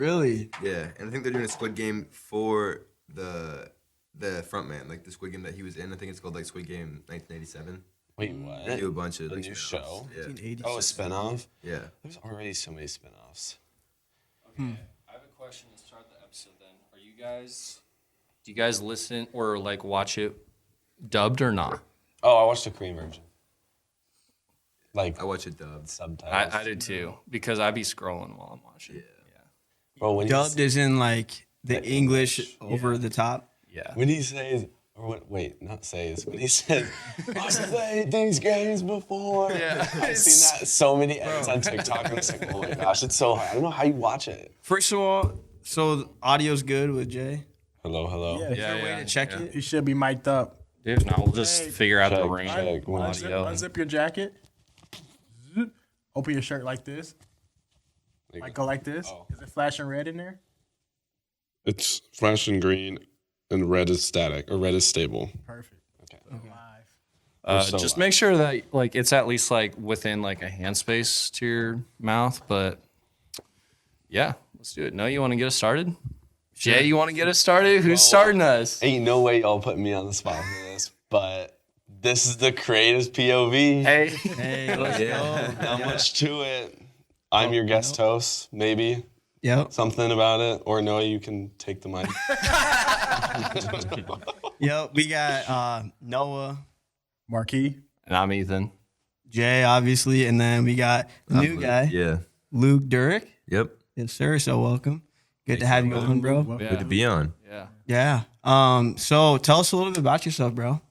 Really? Yeah, and I think they're doing a Squid Game for the front man, like the Squid Game that he was in. I think it's called like Squid Game 1987. Wait, what? They do a bunch of A like new spin-offs. show? Yeah. 1986. Oh, a spinoff? Yeah. There's already so many spinoffs. Okay, I have a question to start the episode then. Do you guys listen or like watch it dubbed or not? Oh, I watched the Korean version. Like I watch it dubbed. subtitles. I did too because I be scrolling while I'm watching. Bro, when Dubbed is in like the The English English, over the top. Yeah. when he says, or what, wait, not says, when he said, I've played these games before. Yeah. I've seen that so many edits on TikTok, and it's like, oh my gosh, it's so hard. I don't know how you watch it. First of all, so the audio's good with Jay. Hello, hello. Yeah. Is there a way to check it? You should be mic'd up. If not, we'll just Hey, figure out the check, range check. of audio. Unzip your jacket. Zip. Open your shirt like this. Like go like this. Oh. Is it flashing red in there? It's flashing green and red is static or red is stable. Perfect. Okay. Live. so Just live. make sure that like it's at least like within like a hand space to your mouth. But yeah, let's do it. No, you want to get us started? Jay, you want to get us started? Who's starting us? Ain't no way y'all putting me on the spot for this, but this is the creative POV. Hey, Hey, let's go. Not much to it. I'm your guest host, maybe. Yep. Something about it. Or no, you can take the mic. Yep. We got Noah, Marquis. and I'm Ethan. Jay, obviously, and then we got the new guy, Yeah. Luke Durick. Yep. Yes, sir. So welcome. Good to have you on, bro. Welcome. Good to be on. Yeah. Yeah. So tell us a little bit about yourself, bro.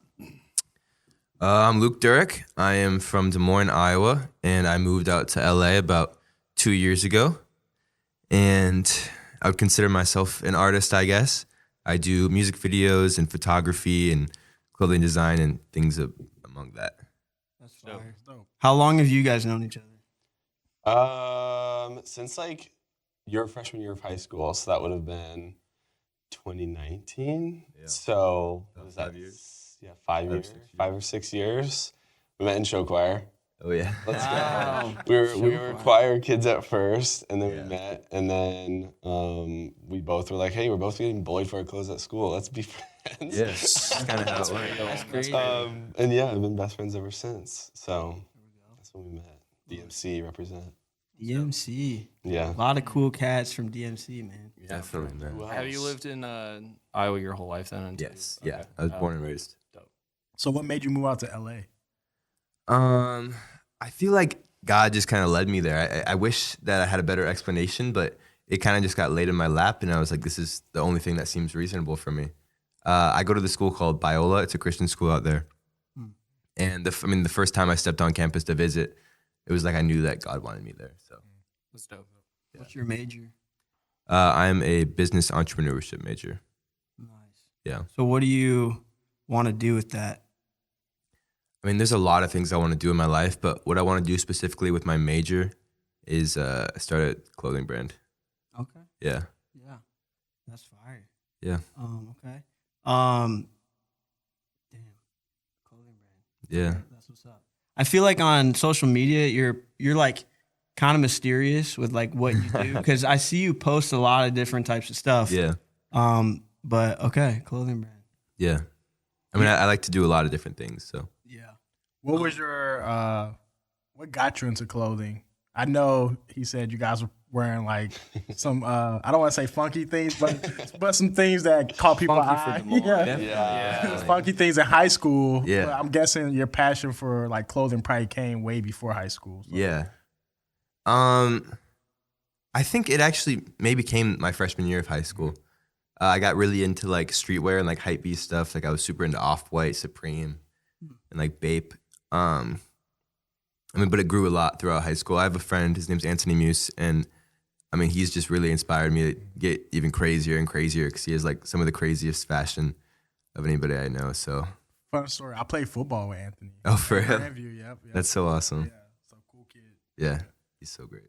I'm Luke Durick. I am from Des Moines, Iowa, and I moved out to LA about 2 years ago. And I would consider myself an artist, I guess. I do music videos and photography and clothing design and things among that. That's fire. Dope. How long have you guys known each other? Since like your freshman year of high school, so that would have been 2019. Yeah. So what was 5 that? years. Yeah, 5 years, 6 years. 5 or 6 years. We met in show choir. Oh, yeah. Let's Wow. go. We were choir kids at first, and then Yeah. we met, and then we both were like, "Hey, we're both getting bullied for our clothes at school. Let's be friends." Yes. That's kind of how it went. That's great. And yeah, I've been best friends ever since. So that's when we met. DMC represent. DMC. Yeah. A lot of cool cats from DMC, man. Definitely, man. Who Have you else? lived in Iowa your whole life then? until- Yes. Yeah. Okay. I was born and raised. So what made you move out to LA? I feel like God just kind of led me there. I wish that I had a better explanation, but it kind of just got laid in my lap, and I was like, this is the only thing that seems reasonable for me. I go to the school called Biola. It's a Christian school out there. And the first time I stepped on campus to visit, it was like I knew that God wanted me there. So That's dope. What's your major? I am a business entrepreneurship major. Nice. Yeah. So what do you want to do with that? I mean, there's a lot of things I want to do in my life, but what I want to do specifically with my major is start a clothing brand. Okay. Yeah. Yeah. That's fire. Yeah. Okay. Damn. Clothing brand. Yeah. That's what's up. I feel like on social media, you're like kind of mysterious with like what you do because I see you post a lot of different types of stuff. Yeah. But okay, clothing brand. Yeah. I mean, I like to do a lot of different things. So Yeah. What was your what got you into clothing? I know he said you guys were wearing like some I don't want to say funky things, but some things that caught people's eye. Yeah. Yeah. Funky things in high school. Yeah. But I'm guessing your passion for like clothing probably came way before high school. So. yeah. I think it actually maybe came my freshman year of high school. I got really into like streetwear and like hypebeast stuff. Like I was super into Off-White, Supreme, and like Bape. But it grew a lot throughout high school. I have a friend, his name's Anthony Muse, and I mean, he's just really inspired me to get even crazier and crazier because he has like some of the craziest fashion of anybody I know. So, Fun story. I played football with Anthony. oh, for real? Grandview, yep. That's so awesome. yeah. So cool kid. Yeah, he's so great.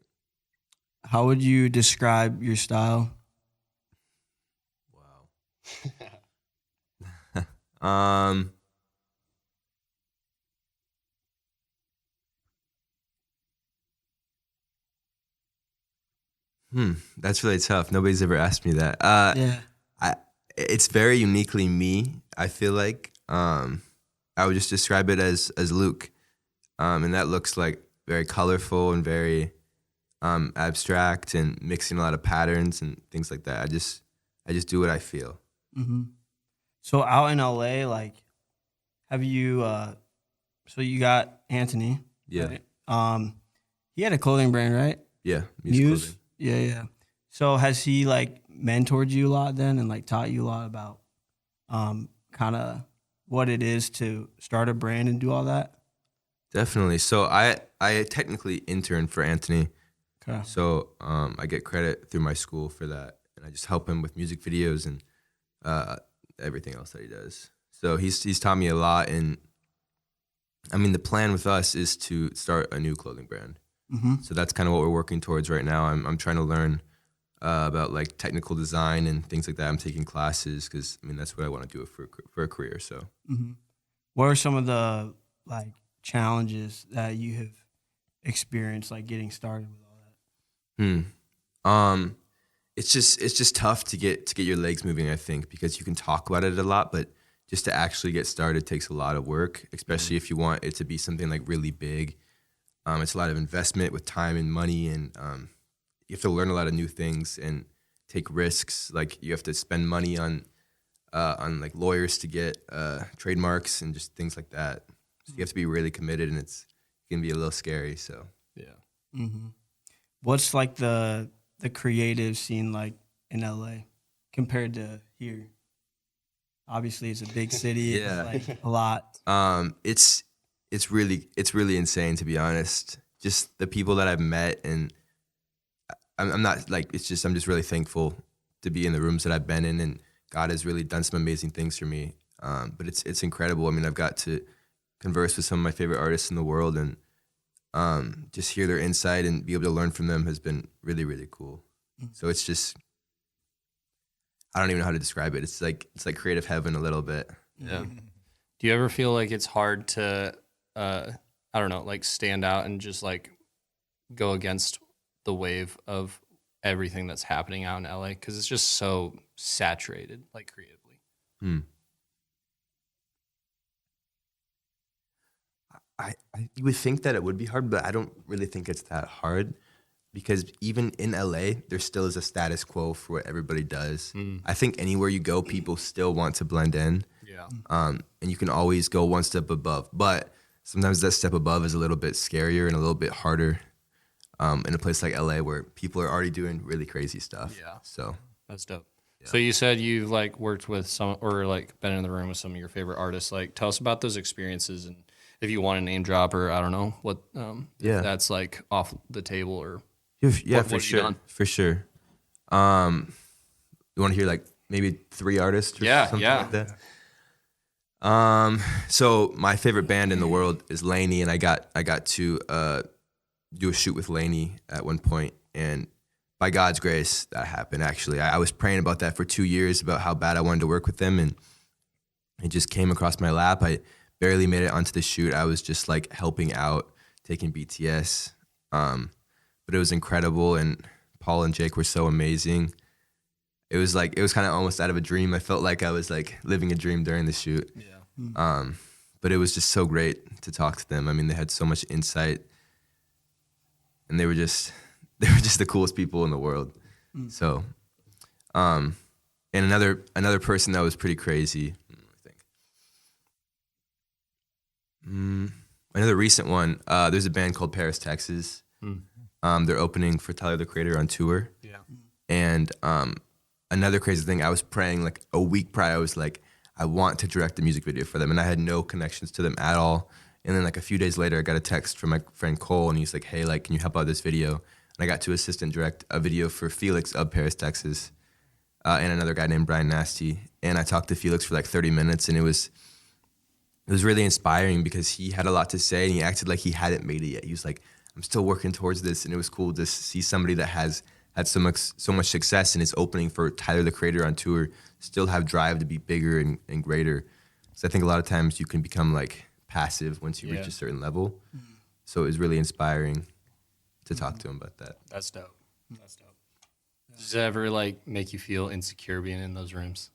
How would you describe your style? Wow. That's really tough. Nobody's ever asked me that. Yeah. It's very uniquely me. I feel like I would just describe it as Luke, and that looks like very colorful and very abstract and mixing a lot of patterns and things like that. I just do what I feel. Mm-hmm. So out in LA, like, have you? So you got Anthony. Yeah. Right? He had a clothing brand, right? Yeah, Muse. clothing. Yeah. So has he like mentored you a lot then, and like taught you a lot about kind of what it is to start a brand and do all that? Definitely. So I technically interned for Anthony. Okay. So I get credit through my school for that, and I just help him with music videos and everything else that he does. So he's taught me a lot, and I mean the plan with us is to start a new clothing brand. Mm-hmm. So that's kind of what we're working towards right now. I'm trying to learn about like technical design and things like that. I'm taking classes because I mean that's what I want to do for a career. So Mm-hmm. What are some of the like challenges that you have experienced, like getting started with all that? It's just tough to get your legs moving, I think, because you can talk about it a lot, but just to actually get started takes a lot of work, especially if you want it to be something like really big. It's a lot of investment with time and money, and you have to learn a lot of new things and take risks. Like you have to spend money on like lawyers to get trademarks and just things like that. So you have to be really committed, and it can be a little scary. So Yeah. Mm-hmm. What's like the creative scene like in LA compared to here? Obviously, it's a big city. Yeah. It's like a lot. It's really insane, to be honest. Just the people that I've met, and I'm not like I'm just really thankful to be in the rooms that I've been in, and God has really done some amazing things for me. But it's incredible. I mean, I've got to converse with some of my favorite artists in the world, and just hear their insight and be able to learn from them has been really, really cool. So it's just, I don't even know how to describe it. It's like creative heaven a little bit. Yeah. Do you ever feel like it's hard to, I don't know, like stand out and just like go against the wave of everything that's happening out in LA? Because it's just so saturated, like creatively. You would think that it would be hard, but I don't really think it's that hard, because even in LA, there still is a status quo for what everybody does. I think anywhere you go, people still want to blend in. Yeah. And you can always go one step above, but sometimes that step above is a little bit scarier and a little bit harder in a place like LA where people are already doing really crazy stuff. Yeah. So That's dope. Yeah. So you said you've like worked with some, or like been in the room with some of your favorite artists. Like, tell us about those experiences, and if you want a name drop, or I don't know what, if that's like off the table, or yeah, what for have you sure, done? for sure. You want to hear like maybe 3 artists? Or something like that? So my favorite band in the world is Lainey, and I got to do a shoot with Lainey at one point, and by God's grace, that happened. Actually, I was praying about that for 2 years, about how bad I wanted to work with them, and it just came across my lap. I barely made it onto the shoot. I was just like helping out, taking BTS, but it was incredible, and Paul and Jake were so amazing. It was kind of almost out of a dream. I felt like I was like living a dream during the shoot. Yeah. But it was just so great to talk to them. I mean, they had so much insight, and they were just the coolest people in the world. So, and another person that was pretty crazy, I think. Another recent one. There's a band called Paris, Texas. They're opening for Tyler, the Creator, on tour. Yeah. And another crazy thing, I was praying like a week prior. I was like, I want to direct a music video for them, and I had no connections to them at all. And then like a few days later, I got a text from my friend Cole, and he's like, "Hey, like, can you help out this video?" And I got to assistant direct a video for Felix of Paris, Texas, and another guy named Brian Nasty. And I talked to Felix for like 30 minutes, and it was really inspiring because he had a lot to say, and he acted like he hadn't made it yet. He was like, "I'm still working towards this," and it was cool to see somebody that has had so much success and is opening for Tyler, the Creator, on tour, still have drive to be bigger and greater. So I think a lot of times you can become like passive once you reach a certain level. So it was really inspiring to talk to him about that. That's dope. That's dope. Does it ever like make you feel insecure being in those rooms?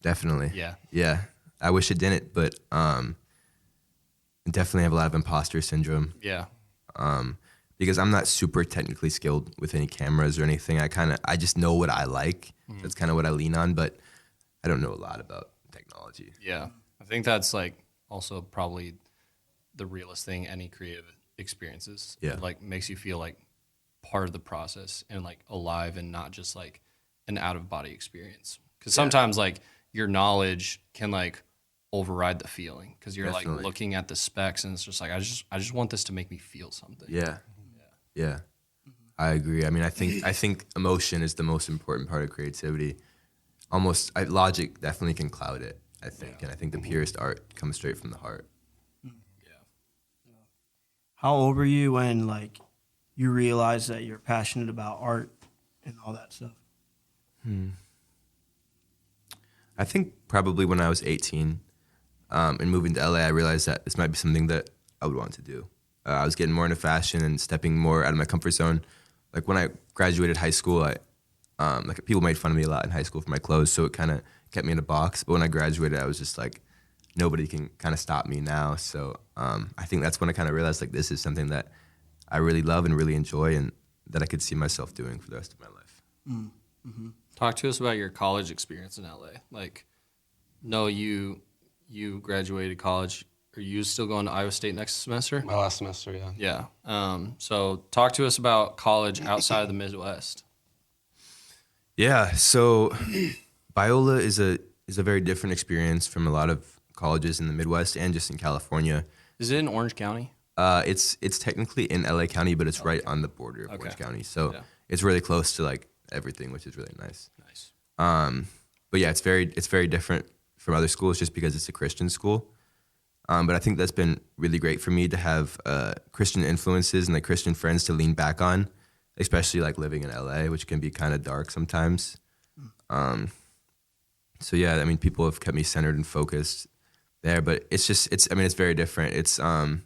Definitely. Yeah. Yeah. I wish it didn't, but definitely have a lot of imposter syndrome. Yeah. Because I'm not super technically skilled with any cameras or anything. I just know what I like. That's kind of what I lean on, but I don't know a lot about technology. Yeah. I think that's like also probably the realest thing any creative experiences. Yeah. It like makes you feel like part of the process and like alive and not just like an out of body experience. Because sometimes like your knowledge can like override the feeling because you're Definitely. like looking at the specs and it's just like I just want this to make me feel something. Yeah. Yeah. I agree. I mean, I think emotion is the most important part of creativity. Logic definitely can cloud it, I think. And I think the purest art comes straight from the heart. How old were you when like you realized that you're passionate about art and all that stuff? I think probably when I was 18 and moving to LA, I realized that this might be something that I would want to do. I was getting more into fashion and stepping more out of my comfort zone. Like when I graduated high school, like people made fun of me a lot in high school for my clothes, so it kind of kept me in a box. But when I graduated, I was just like, nobody can kind of stop me now. So I think that's when I kind of realized like this is something that I really love and really enjoy, and that I could see myself doing for the rest of my life. Talk to us about your college experience in LA. Like, no, you graduated college. Are you still going to Iowa State next semester? My last semester, yeah. Yeah. So talk to us about college outside of the Midwest. Yeah. So Biola is a very different experience from a lot of colleges in the Midwest and just in California. Is it in Orange County? It's technically in LA County, but it's right on the border of Orange County. So it's really close to like everything, which is really nice. Nice. But yeah, it's very different from other schools just because it's a Christian school. But I think that's been really great for me to have Christian influences and like Christian friends to lean back on, especially like living in LA, which can be kind of dark sometimes. So yeah, I mean, people have kept me centered and focused there, but it's very different. It's I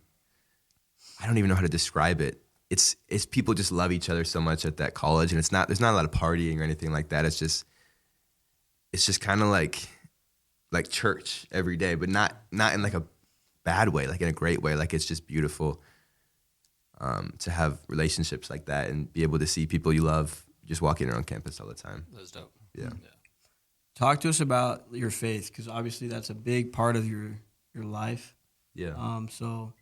don't even know how to describe it. It's people just love each other so much at that college, and there's not a lot of partying or anything like that. It's just kind of like church every day, but not in like a bad way, like in a great way. Like it's just beautiful to have relationships like that and be able to see people you love just walking around campus all the time. That's dope. Yeah. Talk to us about your faith, because obviously that's a big part of your life. Yeah. So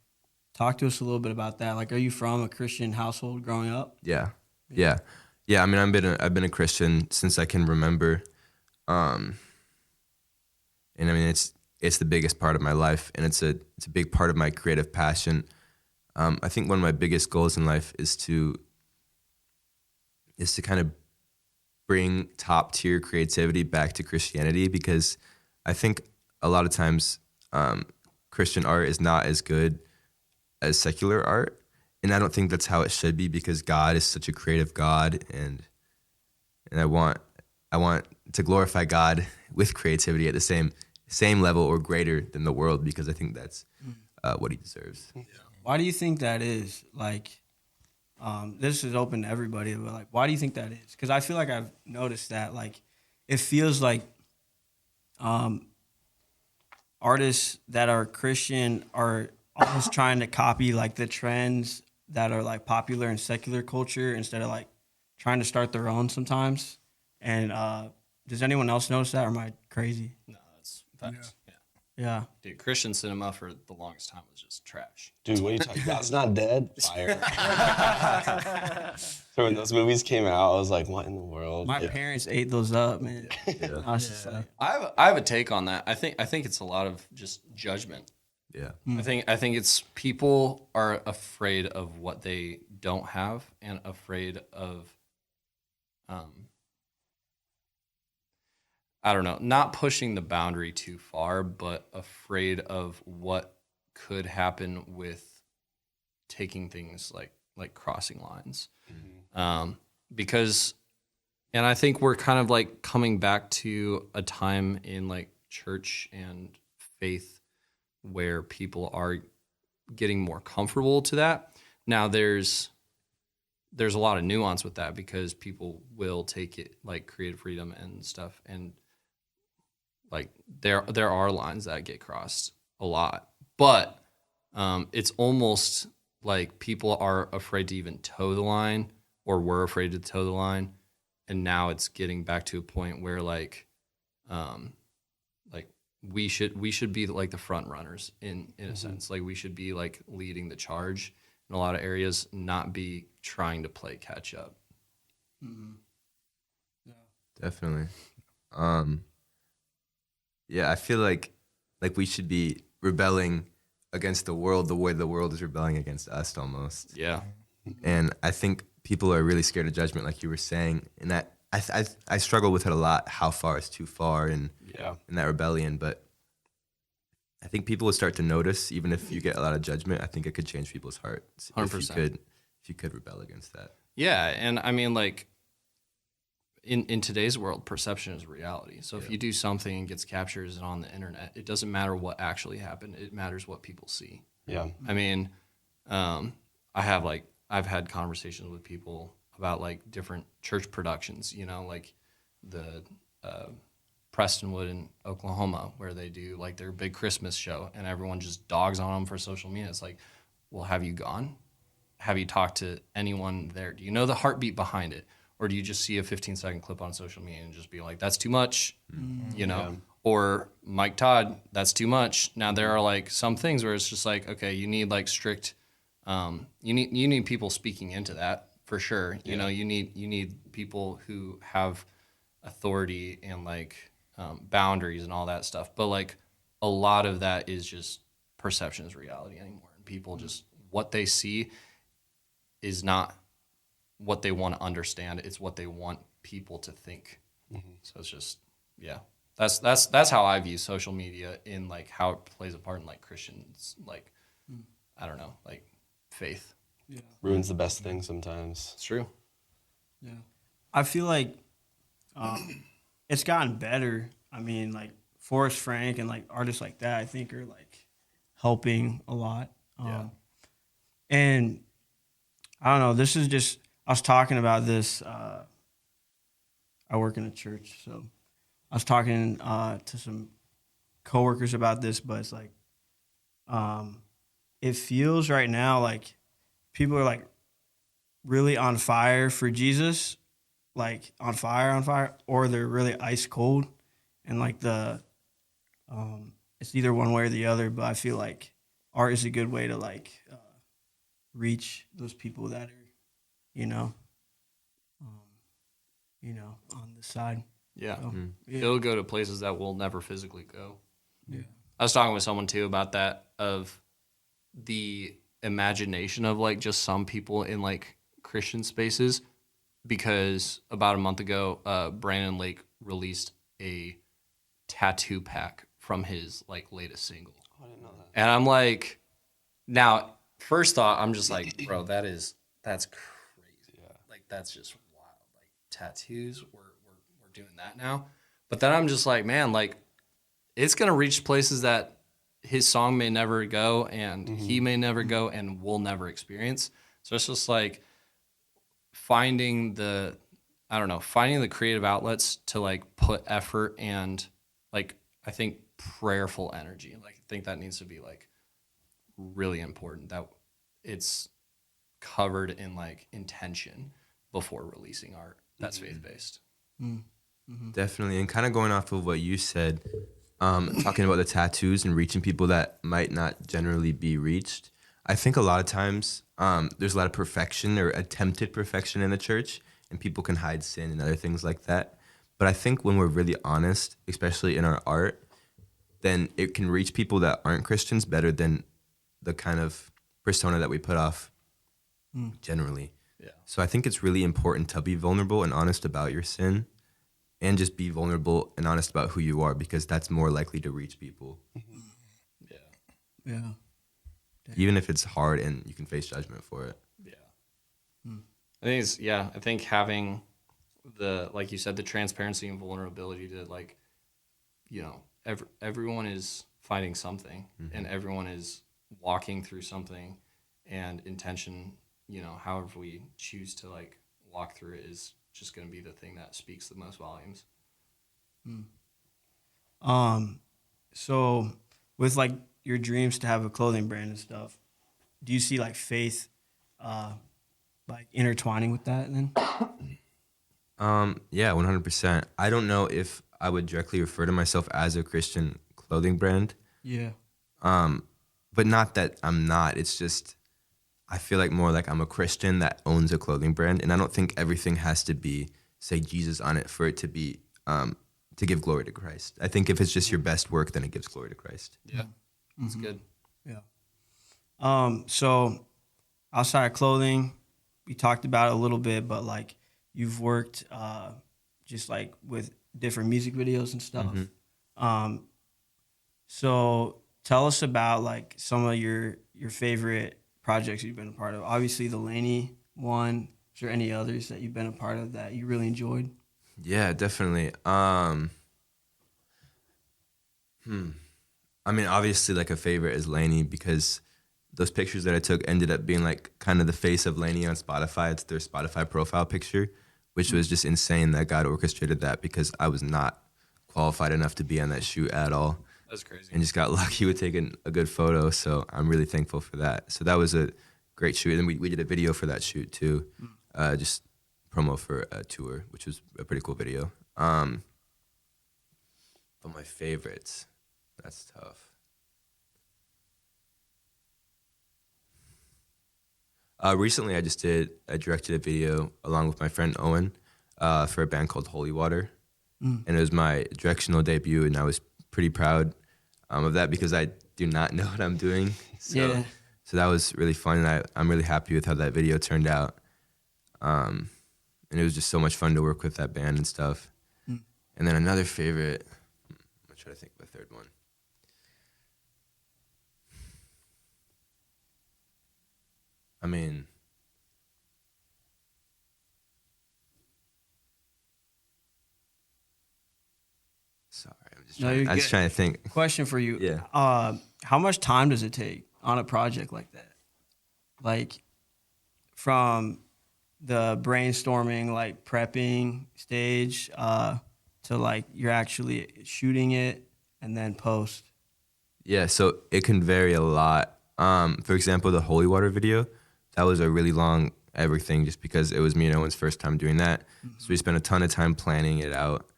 talk to us a little bit about that. Like, are you from a Christian household growing up? Yeah. I mean, I've been a Christian since I can remember, and I mean it's the biggest part of my life, and it's a big part of my creative passion. I think one of my biggest goals in life is to kind of bring top tier creativity back to Christianity, because I think a lot of times Christian art is not as good as secular art. And I don't think that's how it should be, because God is such a creative God, and I want to glorify God with creativity at the same level or greater than the world, because I think that's what he deserves. Why do you think that is? Like, this is open to everybody, but like, why do you think that is? Because I feel like I've noticed that, like, it feels like artists that are Christian are always trying to copy like the trends that are like popular in secular culture instead of like trying to start their own sometimes. And does anyone else notice that, or am I crazy? No, that's facts. Yeah. Yeah. Dude, Christian cinema for the longest time was just trash. Dude, what are you talking about? God's not dead. Fire. So when those movies came out, I was like, what in the world? My parents ate those up, man. I was just like, I have a take on that. I think it's a lot of just judgment. Yeah. I think it's people are afraid of what they don't have and afraid of, I don't know, not pushing the boundary too far, but afraid of what could happen with taking things like crossing lines. Because, and I think we're kind of like coming back to a time in like church and faith where people are getting more comfortable to that. Now there's there's a lot of nuance with that because people will take it like creative freedom and stuff, and like there are lines that get crossed a lot, but it's almost like people are afraid to even toe the line, or were afraid to toe the line, and now it's getting back to a point where like we should be like the front runners in a sense. Like we should be like leading the charge in a lot of areas, not be trying to play catch up. Definitely. Yeah, I feel like we should be rebelling against the world the way the world is rebelling against us almost. Yeah. And I think people are really scared of judgment, like you were saying, and that I struggle with it a lot. How far is too far, and Yeah. in that rebellion. But I think people will start to notice, even if you get a lot of judgment. I think it could change people's hearts 100%. if you could rebel against that. Yeah, and I mean, like, in today's world, perception is reality. So if you do something and gets captured on the internet, it doesn't matter what actually happened. It matters what people see. Yeah. I mean, I've had conversations with people about like different church productions. You know, like the Prestonwood in Oklahoma, where they do like their big Christmas show, and everyone just dogs on them for social media. It's like, well, have you gone? Have you talked to anyone there? Do you know the heartbeat behind it? Or do you just see a 15-second clip on social media and just be like, that's too much, you know? Yeah. Or Mike Todd, that's too much. Now there are like some things where it's just like, okay, you need like strict, you need people speaking into that for sure. You know, you need people who have authority and like boundaries and all that stuff. But like a lot of that is just perception is reality anymore. And people just, what they see is not what they want to understand. It's what they want people to think. So it's just, yeah, that's how I view social media in like how it plays a part in like Christians, like, I don't know, like faith. Ruins the best thing sometimes. It's true. Yeah. I feel like it's gotten better. I mean, like Forrest Frank and like artists like that, I think are like helping a lot. And I don't know, this is just, I was talking about this. I work in a church, so I was talking to some coworkers about this, but it's like, it feels right now like people are like really on fire for Jesus, like on fire, or they're really ice cold, and like it's either one way or the other. But I feel like art is a good way to like reach those people that are, on the side. Yeah. So, yeah. It'll go to places that we'll never physically go. Yeah. I was talking with someone too about that, of the imagination of like just some people in like Christian spaces, because about a month ago, Brandon Lake released a tattoo pack from his like latest single. Oh, I didn't know that. And I'm like, now, first thought, I'm just like, bro, that's crazy. Yeah. Like that's just wild. Like tattoos, we're doing that now. But then I'm just like, man, like it's gonna reach places that his song may never go, and he may never go, and we'll never experience. So it's just like finding the creative outlets to like put effort and like, I think prayerful energy. Like I think that needs to be like really important, that it's covered in like intention before releasing art that's faith-based. Definitely. And kind of going off of what you said, talking about the tattoos and reaching people that might not generally be reached, I think a lot of times there's a lot of perfection or attempted perfection in the church, and people can hide sin and other things like that. But I think when we're really honest, especially in our art, then it can reach people that aren't Christians better than the kind of persona that we put off generally. Yeah. So I think it's really important to be vulnerable and honest about your sin, and just be vulnerable and honest about who you are, because that's more likely to reach people. Yeah. Yeah. Even if it's hard and you can face judgment for it. Yeah. I think having the, like you said, the transparency and vulnerability to like, everyone is fighting something, and everyone is walking through something, and intention however we choose to like walk through it is just going to be the thing that speaks the most volumes. So with like your dreams to have a clothing brand and stuff, do you see like faith, like intertwining with that then? Yeah, 100%. I don't know if I would directly refer to myself as a Christian clothing brand, Yeah. but not that I'm not. It's just I feel like more like I'm a Christian that owns a clothing brand, and I don't think everything has to be say Jesus on it for it to be to give glory to Christ. I think if it's just your best work, then it gives glory to Christ. Yeah, that's good. Yeah. So outside of clothing, we talked about it a little bit, but like you've worked just like with different music videos and stuff. So tell us about like some of your favorite projects you've been a part of. Obviously the Laney one. Is there any others that you've been a part of that you really enjoyed? Yeah, definitely. I mean, obviously, like a favorite is Laney because those pictures that I took ended up being like kind of the face of Laney on Spotify. It's their Spotify profile picture, which was just insane that God orchestrated that because I was not qualified enough to be on that shoot at all. That's crazy. And just got lucky with taking a good photo. So I'm really thankful for that. So that was a great shoot. And we did a video for that shoot too. Just promo for a tour, which was a pretty cool video. But my favorites, that's tough. Recently, I directed a video along with my friend Owen for a band called Holy Water. And it was my directional debut, and I was pretty proud of that because I do not know what I'm doing. So that was really fun, and I'm really happy with how that video turned out. And it was just so much fun to work with that band and stuff. And then another favorite, I'm going to try to think of a third one. I mean, sorry, I'm just trying to think. Question for you. Yeah. How much time does it take on a project like that? Like from the brainstorming, like prepping stage, to like you're actually shooting it and then post? Yeah, so it can vary a lot. For example, the Holy Water video, that was a really long everything just because it was me and Owen's first time doing that. So we spent a ton of time planning it out.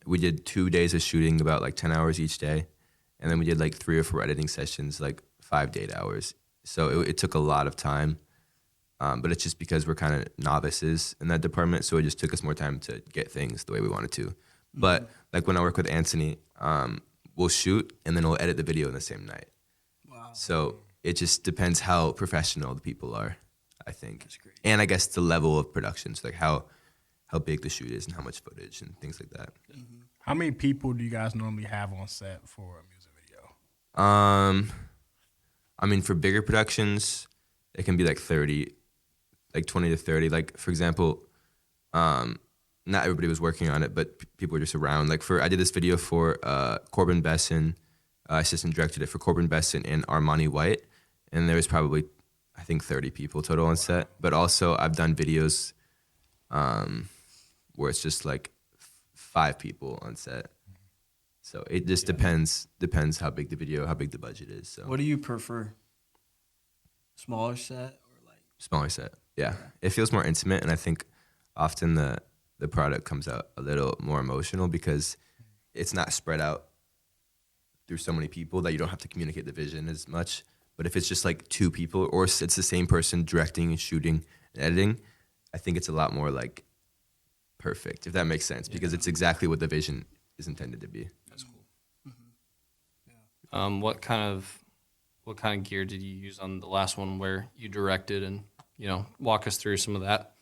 We did 2 days of shooting, about like 10 hours each day. And then we did like 3 or 4 editing sessions, like 5 to 8 hours. So it took a lot of time. But it's just because we're kind of novices in that department. So it just took us more time to get things the way we wanted to. But like when I work with Anthony, we'll shoot and then we'll edit the video in the same night. Wow. So it just depends how professional the people are, I think. That's great. And I guess the level of production, so like how big the shoot is and how much footage and things like that. How many people do you guys normally have on set for a music video? I mean, for bigger productions, it can be like 30, like 20 to 30. Like, for example, not everybody was working on it, but people were just around. Like, I did this video for Corbin Besson. I assistant directed it for Corbin Besson and Armani White. And there was probably, I think, 30 people total on set. But also, I've done videos where it's just like 5 people on set. So it just depends how big the video, how big the budget is. So What do you prefer? Smaller set or like? smaller set. Yeah. It feels more intimate, and I think often the product comes out a little more emotional because it's not spread out through so many people that you don't have to communicate the vision as much. But if it's just like 2 people, or it's the same person directing and shooting and editing, I think it's a lot more like perfect, if that makes sense, because it's exactly what the vision is intended to be. That's cool. What kind of gear did you use on the last one where you directed, and walk us through some of that?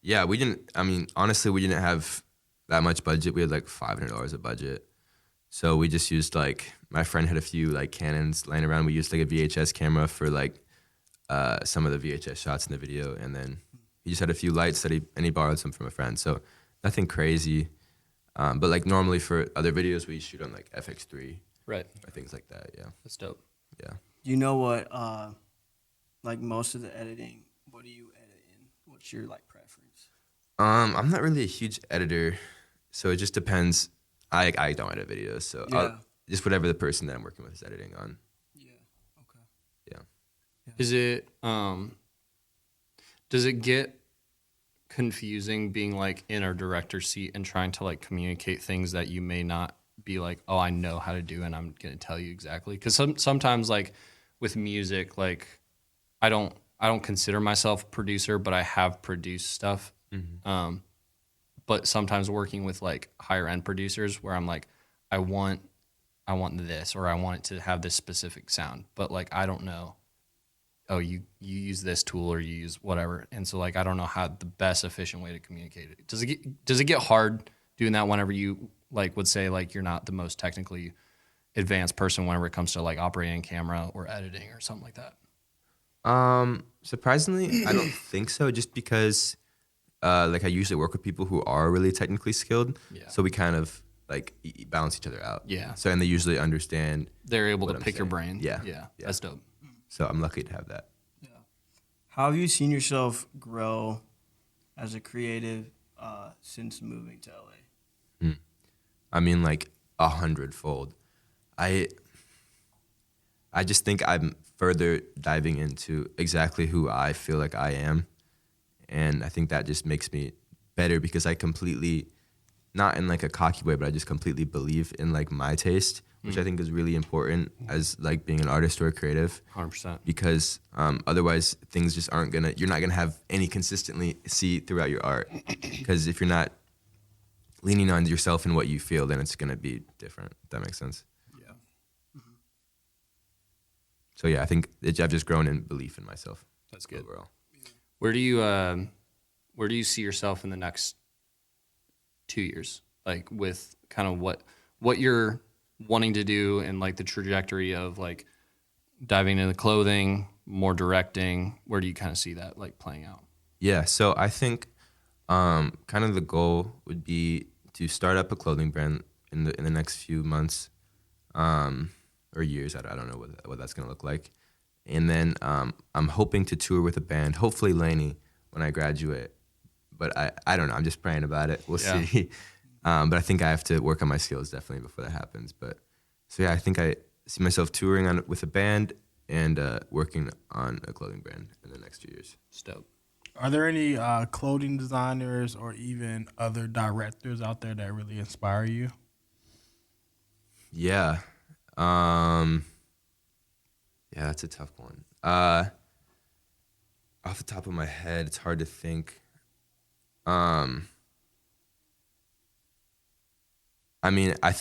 Yeah, honestly, we didn't have that much budget. We had like $500 of budget. So we just used my friend had a few like Canons laying around. We used like a VHS camera for like some of the VHS shots in the video. And then he just had a few lights that he borrowed some from a friend. So nothing crazy. But like normally for other videos, we shoot on like FX3. Right. Or things like that. Yeah. That's dope. Yeah. you know what, like most of the editing, what do you edit in? What's your like preference? I'm not really a huge editor, so it just depends. I don't edit videos, so Yeah. just whatever the person that I'm working with is editing on. Yeah. Okay. Yeah. Is it does it get confusing being like in a director's seat and trying to like communicate things that you may not be like, oh, I know how to do and I'm gonna tell you exactly? Because sometimes like with music, like I don't consider myself a producer, but I have produced stuff. But sometimes working with like higher end producers where I'm like, I want this, or I want it to have this specific sound, but like I don't know, oh, you use this tool or you use whatever, and so like I don't know how the best efficient way to communicate it. Does it get hard doing that whenever you like would say like you're not the most technically advanced person whenever it comes to like operating a camera or editing or something like that? Surprisingly, I don't think so. Just because, like I usually work with people who are really technically skilled, Yeah. so we kind of like balance each other out. Yeah. So and they usually understand. They're able What to I'm pick your saying. brain. Yeah. Yeah. Yeah. That's dope. So I'm lucky to have that. How have you seen yourself grow as a creative since moving to LA? I mean, like 100-fold. I just think I'm further diving into exactly who I feel like I am, and I think that just makes me better because I completely, not in like a cocky way, but I just completely believe in like my taste, which I think is really important as like being an artist or a creative. 100%. Because otherwise things just you're not gonna have any consistency throughout your art. Because if you're not leaning on yourself and what you feel, then it's gonna be different. If that makes sense. Yeah. So yeah, I think I've just grown in belief in myself. That's good. Overall. Where do you see yourself in the next 2 years? Like with kind of what you're wanting to do and like the trajectory of like diving into clothing, more directing. Where do you kind of see that like playing out? Yeah, so I think kind of the goal would be to start up a clothing brand in the next few months or years. I don't know what that's gonna look like. And then I'm hoping to tour with a band, hopefully Laney, when I graduate. But I don't know. I'm just praying about it. We'll Yeah. see. But I think I have to work on my skills definitely before that happens. But so yeah, I think I see myself touring with a band and working on a clothing brand in the next 2 years. It's dope. Are there any clothing designers or even other directors out there that really inspire you? Yeah. Yeah, that's a tough one. Off the top of my head, it's hard to think. I mean, I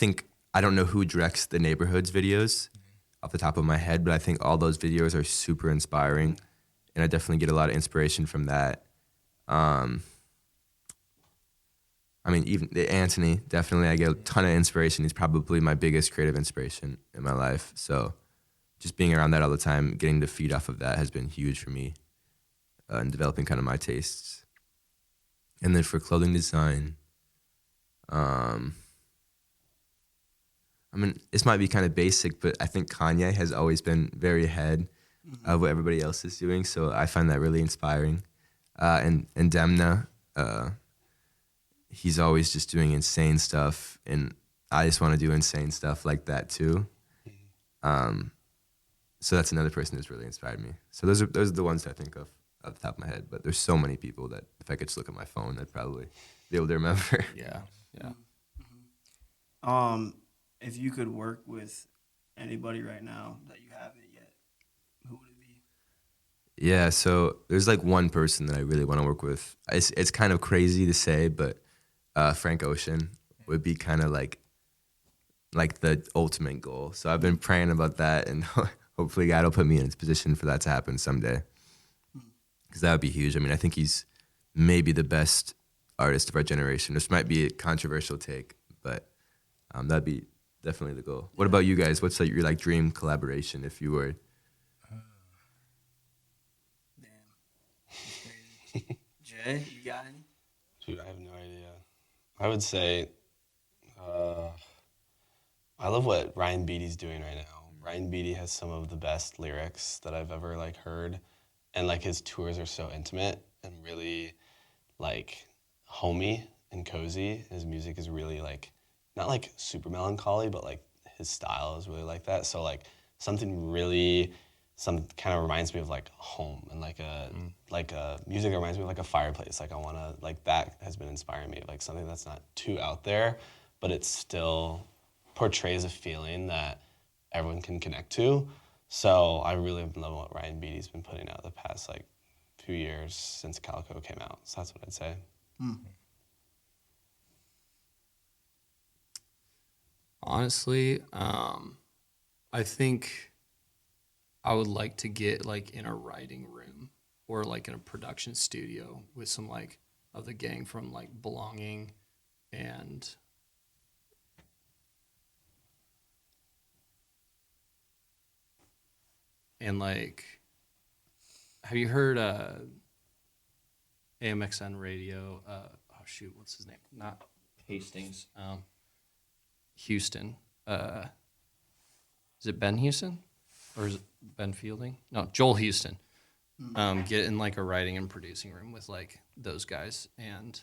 don't know who directs the Neighborhoods videos off the top of my head, but I think all those videos are super inspiring, and I definitely get a lot of inspiration from that. I mean, even Anthony, definitely, I get a ton of inspiration. He's probably my biggest creative inspiration in my life. So just being around that all the time, getting to feed off of that has been huge for me in developing kind of my tastes. And then for clothing design, I mean, this might be kind of basic, but I think Kanye has always been very ahead of what everybody else is doing. So I find that really inspiring. And Demna, he's always just doing insane stuff, and I just want to do insane stuff like that too. So that's another person who's really inspired me. So those are the ones that I think of off the top of my head. But there's so many people that if I could just look at my phone, I'd probably be able to remember. Yeah. Yeah. If you could work with anybody right now that you haven't yet, who would it be? Yeah, so there's like one person that I really want to work with. It's kind of crazy to say, but Frank Ocean would be kind of like the ultimate goal. So I've been praying about that, and hopefully God will put me in a position for that to happen someday. Because that would be huge. I mean, I think he's maybe the best artist of our generation. This might be a controversial take, but that'd be definitely the goal. What about you guys? What's like your like dream collaboration if you were? Damn. Jay, you got any? Dude, I have no idea. I would say I love what Ryan Beatty's doing right now. Ryan Beatty has some of the best lyrics that I've ever like heard, and like his tours are so intimate and really like homey and cozy. His music is really like not like super melancholy, but like his style is really like that. So like some kind of reminds me of like home and like a music that reminds me of like a fireplace. Like I want to like that has been inspiring me, like something that's not too out there, but it still portrays a feeling that everyone can connect to. So I really love what Ryan Beatty's been putting out the past like few years since Calico came out. So that's what I'd say. Honestly, I think I would like to get like in a writing room or like in a production studio with some like of the gang from like Belonging and like, have you heard AMXN radio? Oh shoot, what's his name? Not Hastings. Houston. Is it Ben Houston? Or is it Ben Fielding? No, Joel Houston. Get in like a writing and producing room with like those guys and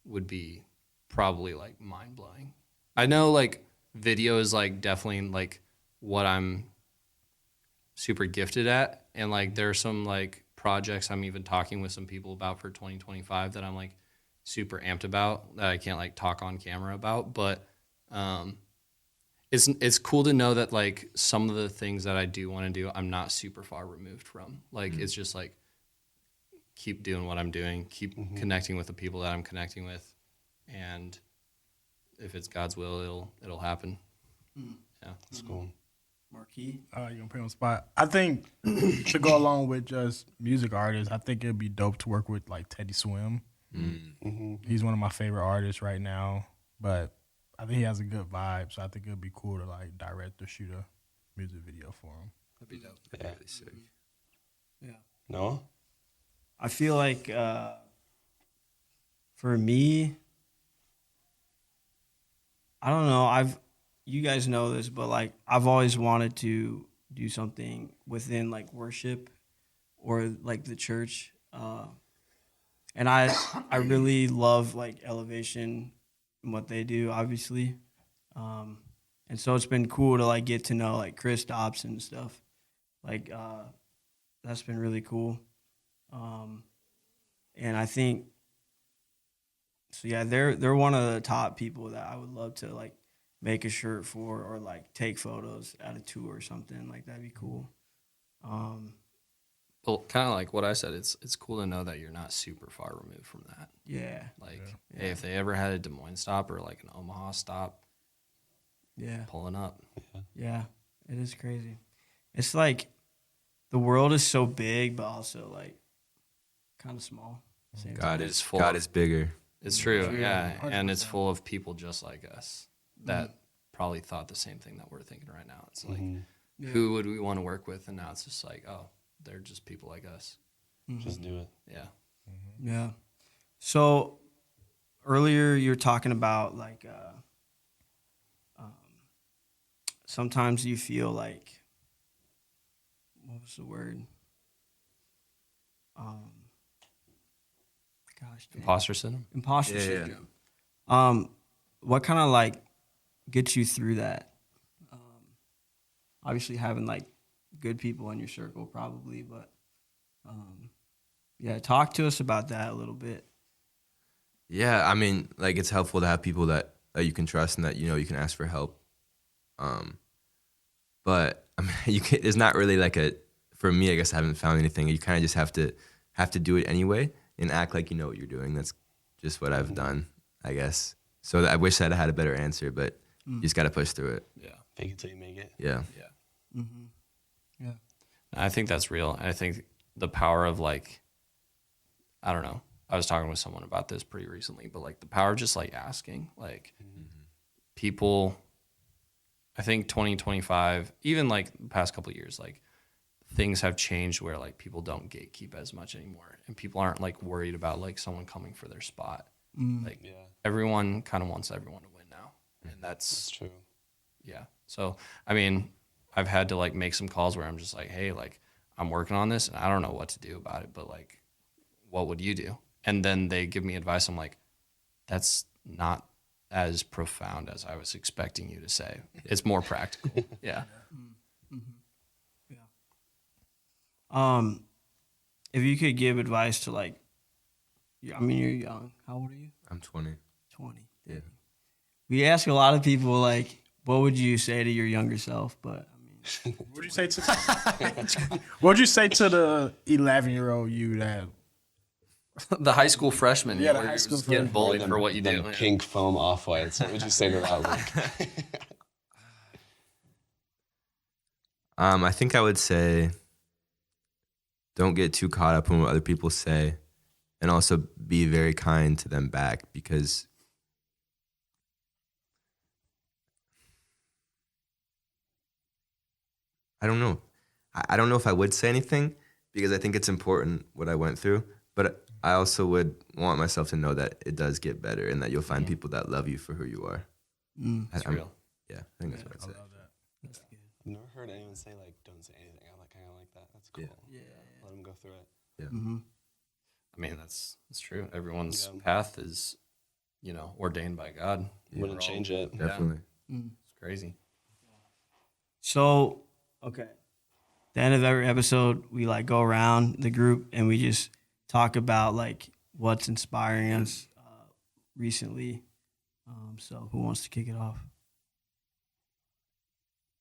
would be probably like mind blowing. I know like video is like definitely like what I'm super gifted at, and like there are some like projects I'm even talking with some people about for 2025 that I'm like super amped about that I can't like talk on camera about, but it's cool to know that like some of the things that I do want to do I'm not super far removed from. Like it's just like keep doing what I'm doing, keep connecting with the people that I'm connecting with, and if it's God's will, it'll happen. Yeah, That's cool. Marquis. You're gonna put me on the spot. I think to go along with just music artists, I think it'd be dope to work with like Teddy Swim. He's one of my favorite artists right now, but I think he has a good vibe, so I think it'd be cool to like direct or shoot a music video for him. That'd be dope. That'd be really sick. Yeah. Noah? I feel like for me, I don't know. You guys know this, but like I've always wanted to do something within like worship or like the church, and I really love like Elevation and what they do, obviously, and so it's been cool to like get to know like Chris Dobson and stuff, like that's been really cool, and I think so. Yeah, they're one of the top people that I would love to like make a shirt for or like take photos at a tour or something. Like that'd be cool. well, kind of like what I said. It's cool to know that you're not super far removed from that. Yeah. Like, hey, if they ever had a Des Moines stop or like an Omaha stop, Yeah. pulling up. Yeah. It is crazy. It's like the world is so big, but also like kind of small. at the same time. God is bigger. It's true, Yeah, yeah, and it's full of people just like us that probably thought the same thing that we're thinking right now. It's like, who would we want to work with? And now it's just like, oh, they're just people like us. Just do it. Yeah. Yeah. So earlier you're talking about like sometimes you feel like, what was the word? Gosh, dang. Imposter syndrome. Imposter Yeah, yeah. syndrome. What kind of like gets you through that? Obviously having like good people in your circle probably, but yeah, talk to us about that a little bit. Yeah, I mean, like it's helpful to have people that you can trust and that you can ask for help. But I mean, there's not really like for me, I guess I haven't found anything. You kind of just have to do it anyway and act like you know what you're doing. That's just what I've done, I guess. So I wish I had a better answer, but you just got to push through it. Yeah. Fake it till you make it. Yeah. Yeah. I think that's real. I think the power of like, I don't know. I was talking with someone about this pretty recently, but like the power of just like asking, like people, I think 2025, even like the past couple of years, like things have changed where like people don't gatekeep as much anymore and people aren't like worried about like someone coming for their spot. Like everyone kind of wants everyone to win now. And That's true. yeah. So, I mean, I've had to like make some calls where I'm just like, hey, like I'm working on this and I don't know what to do about it, but like, what would you do? And then they give me advice. I'm like, that's not as profound as I was expecting you to say. It's more practical. Yeah. If you could give advice to like, I mean, you're young. How old are you? I'm 20. 20. Yeah. We ask a lot of people like, what would you say to your younger self? But I mean, What would you say to what would you say to the 11-year-old you that The high school freshman. Yeah, the where high you're school just getting freshman. bullied for what you do. Them pink foam off-whites. What would you say to that, Luke? I think I would say don't get too caught up in what other people say, and also be very kind to them back, because I don't know. I don't know if I would say anything, because I think it's important what I went through, but I also would want myself to know that it does get better and that you'll find people that love you for who you are. It's I'm- real. Yeah, I think that's what I'd say. I've never heard anyone say like, "Don't say anything." I like kind of like that. That's cool. Yeah. Let them go through it. I mean, that's true. Everyone's Yeah. path is, ordained by God. Wouldn't change it. Yeah. Definitely. It's crazy. so okay. The end of every episode, we like go around the group and we just talk about like what's inspiring us recently. So who wants to kick it off?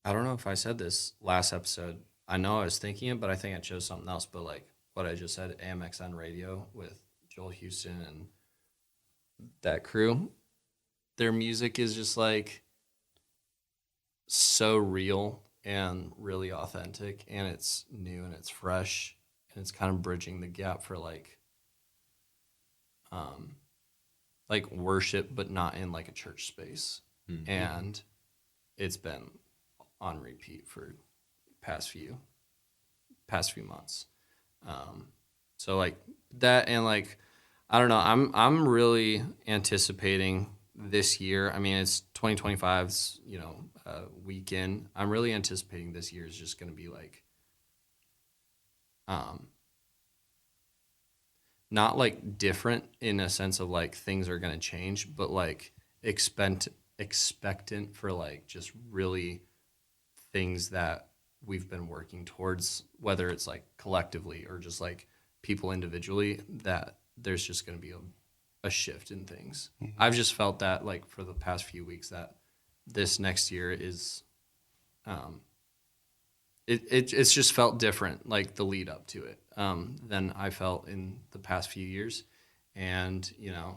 I don't know if I said this last episode. I know I was thinking it, but I think I chose something else. But like what I just said, AMXN Radio with Joel Houston and that crew, their music is just like so real and really authentic, and it's new and it's fresh, and it's kind of bridging the gap for like worship, but not in like a church space. And it's been on repeat for past few months. So like that, and like I don't know, I'm really anticipating this year. I mean, it's 2025's weekend. I'm really anticipating this year is just going to be like not like different in a sense of like things are going to change, but like expectant for like just really things that we've been working towards, whether it's like collectively or just like people individually, that there's just going to be a shift in things. I've just felt that like for the past few weeks that this next year is it's just felt different, like the lead up to it, than I felt in the past few years. And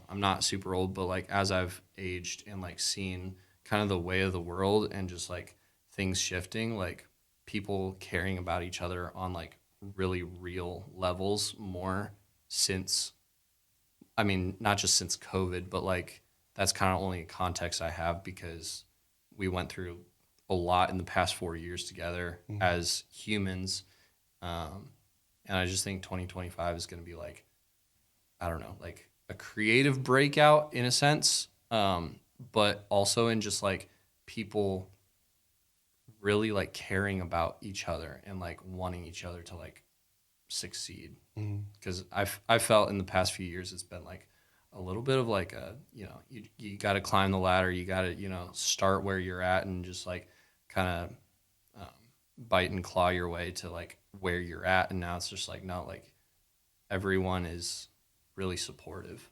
I'm not super old, but like as I've aged and like seen kind of the way of the world and just like things shifting, like people caring about each other on like really real levels more since, I mean, not just since COVID, but like that's kind of only a context I have because we went through a lot in the past 4 years together as humans. And I just think 2025 is going to be like, I don't know, like a creative breakout in a sense, but also in just like people really like caring about each other and like wanting each other to like succeed. Because I felt in the past few years it's been like a little bit of like a you got to climb the ladder, you got to start where you're at and just like kind of bite and claw your way to like where you're at. And now it's just like no, like everyone is really supportive,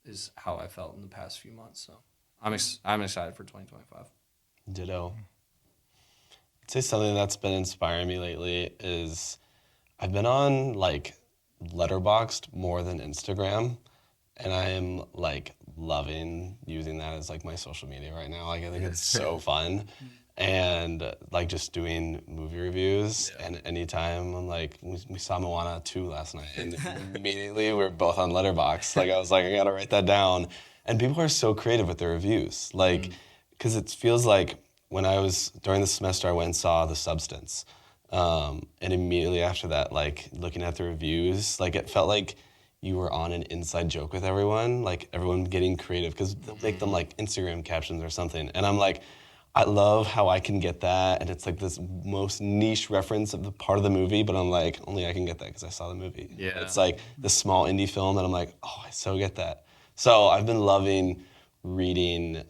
is how I felt in the past few months. So I'm excited for 2025. Ditto. I'd say something that's been inspiring me lately is I've been on like Letterboxd more than Instagram, and I am like loving using that as like my social media right now. Like I think it's so fun. And like just doing movie reviews, and anytime I'm like, we saw Moana 2 last night, and immediately we're both on Letterboxd. Like I was like, I gotta write that down. And people are so creative with their reviews, like, because it feels like when I was during the semester, I went and saw The Substance, and immediately after that, like looking at the reviews, like it felt like you were on an inside joke with everyone, like everyone getting creative because they'll make them like Instagram captions or something, and I'm like, I love how I can get that, and it's like this most niche reference of the part of the movie, but I'm like, only I can get that because I saw the movie. Yeah. It's like this small indie film that I'm like, oh, I so get that. So I've been loving reading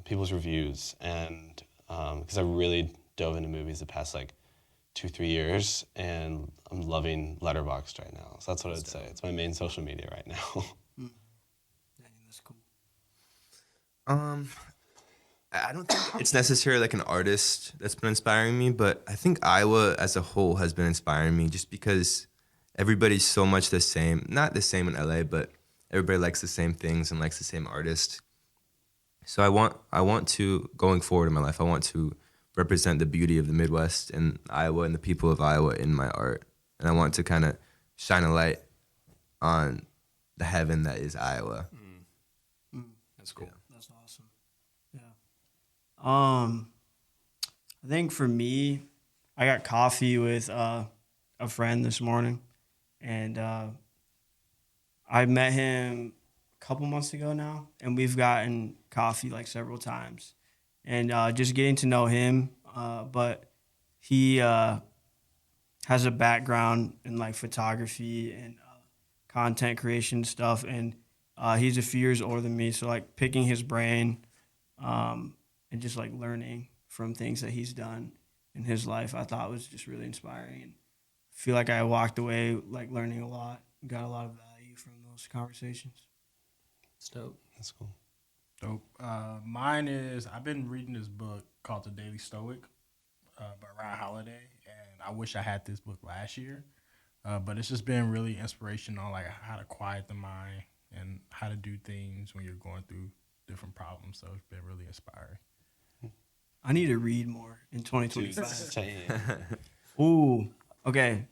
people's reviews, and because I really dove into movies the past like 2-3 years, and I'm loving Letterboxd right now. So that's what I'd say. It's my main social media right now. Dang, that's cool. I don't think it's necessarily like an artist that's been inspiring me, but I think Iowa as a whole has been inspiring me just because everybody's so much the same. Not the same in LA, but everybody likes the same things and likes the same artist. So I want to, going forward in my life, I want to represent the beauty of the Midwest and Iowa and the people of Iowa in my art. And I want to kind of shine a light on the heaven that is Iowa. That's cool. That's awesome. Yeah. I think for me, I got coffee with a friend this morning, and I met him a couple months ago now, and we've gotten coffee like several times, and just getting to know him. But he has a background in like photography and content creation stuff, and he's a few years older than me, so like picking his brain and just like learning from things that he's done in his life, I thought was just really inspiring, and I feel like I walked away like learning a lot, got a lot of value from those conversations. It's dope. That's cool. Dope. Mine is, I've been reading this book called The Daily Stoic by Ryan Holiday, and I wish I had this book last year, but it's just been really inspirational on like how to quiet the mind and how to do things when you're going through different problems. So it's been really inspiring. I need to read more in Dude, 2025. same. Ooh, okay.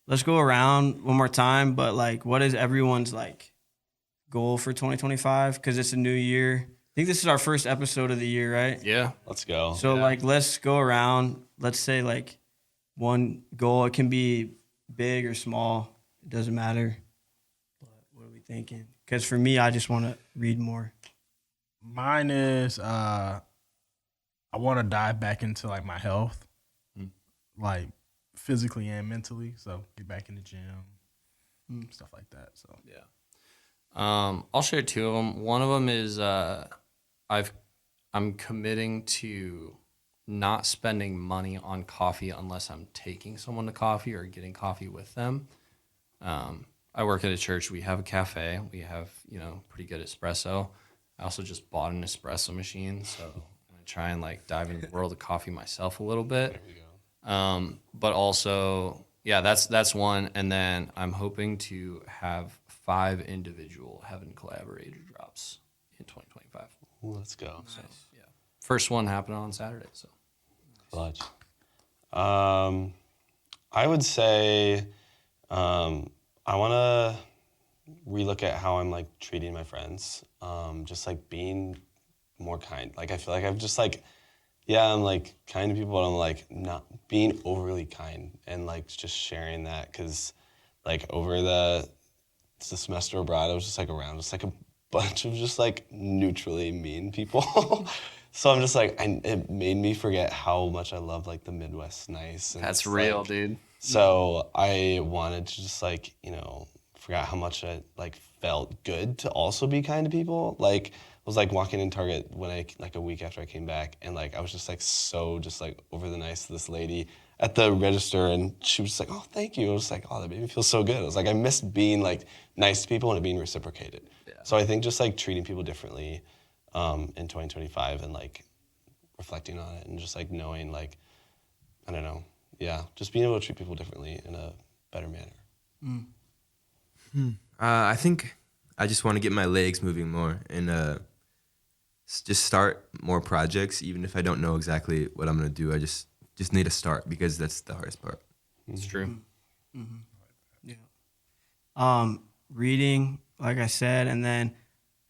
Let's go around one more time, but like, what is everyone's like goal for 2025? Because it's a new year. I think this is our first episode of the year, right? Yeah. Let's go. So like, let's go around. Let's say like one goal. It can be big or small. It doesn't matter. But what are we thinking? Because for me, I just want to read more. Mine is I want to dive back into like my health, like physically and mentally. So get back in the gym, stuff like that. So Yeah. I'll share two of them. One of them is I'm committing to not spending money on coffee unless I'm taking someone to coffee or getting coffee with them. I work at a church. We have a cafe. We have, pretty good espresso. I also just bought an espresso machine, so I'm gonna try and like dive into the world of coffee myself a little bit. There we go. But also, yeah, that's one. And then I'm hoping to have 5 individual Heaven Collaborator drops in 2025. Ooh, let's go. So, yeah. First one happened on Saturday. So Clutch. I would say I want to relook at how I'm like treating my friends. Just like being more kind. Like I feel like I've just like, yeah, I'm like kind to people, but I'm like not being overly kind and like just sharing that, because like over the semester abroad, I was just like around just like a bunch of just like neutrally mean people. So I'm just like, it made me forget how much I love like the Midwest nice. And that's it's, real, like, dude. So I wanted to just like, forgot how much it like felt good to also be kind to people. Like I was like walking in Target when a week after I came back, and like I was just like so just like over the nice to this lady at the register, and she was just like, oh, thank you. I was like, oh, that made me feel so good. I was like, I miss being like nice to people and it being reciprocated. Yeah. So I think just like treating people differently in 2025 and like reflecting on it and just like knowing like, I don't know, yeah, just being able to treat people differently in a better manner. I think I just want to get my legs moving more and just start more projects, even if I don't know exactly what I'm going to do. I just need to start, because that's the hardest part. It's true. Yeah. Reading, like I said, and then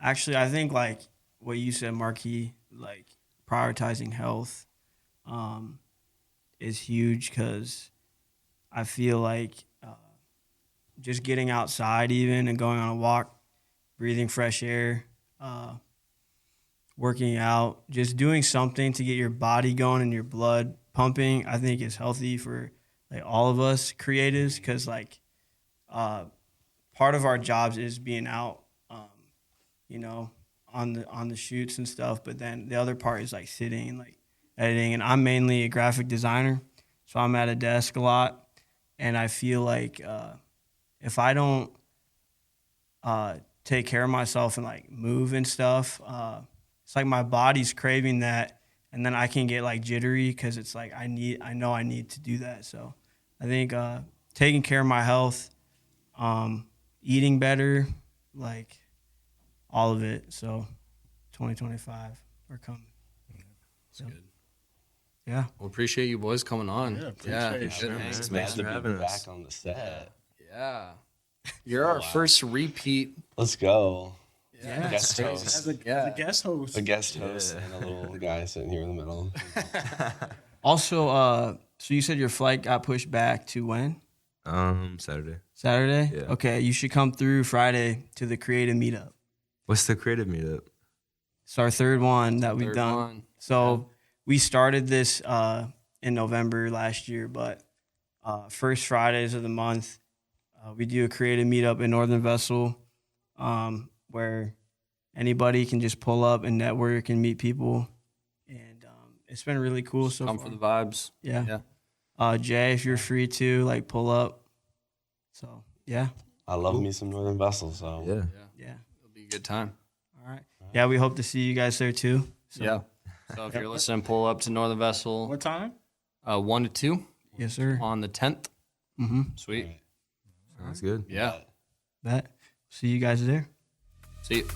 actually I think like what you said, Marquis, like prioritizing health is huge, because I feel like just getting outside even and going on a walk, breathing fresh air, working out, just doing something to get your body going and your blood pumping, I think is healthy for like all of us creatives, because like part of our jobs is being out, you know, on the shoots and stuff. But then the other part is like sitting and like editing. And I'm mainly a graphic designer, so I'm at a desk a lot, and I feel like if I don't take care of myself and like move and stuff, it's like my body's craving that, and then I can get like jittery because it's like I know I need to do that. So I think taking care of my health, eating better, like all of it. So 2025, we're coming. That's good. Yeah. Well, appreciate you boys coming on. Yeah, Yeah, appreciate good, it. man. Thanks, Glad Thanks to for be having back us. on the set. Yeah. You're our first repeat. Let's go. Yeah. Guest host. As a guest host. A guest host and a little guy sitting here in the middle. Also, so you said your flight got pushed back to when? Saturday. Saturday? Yeah. Okay, you should come through Friday to the creative meetup. What's the creative meetup? It's our third one that we've Third done. one. So we started this in November last year, but first Fridays of the month, we do a creative meetup in Northern Vessel, where anybody can just pull up and network and meet people. And it's been really cool so Come far. for the vibes. Yeah. Yeah. Jay, if you're free to, like, pull up. So, yeah. I love me some Northern Vessel, so Yeah. Yeah. It'll be a good time. All right. Yeah, we hope to see you guys there too. So, Yeah. So if you're listening, pull up to Northern Vessel, What time? 1 to 2 Yes, sir. on the 10th. Mm-hmm. Sweet. Sounds good. Yeah. Bet. See you guys there. See you.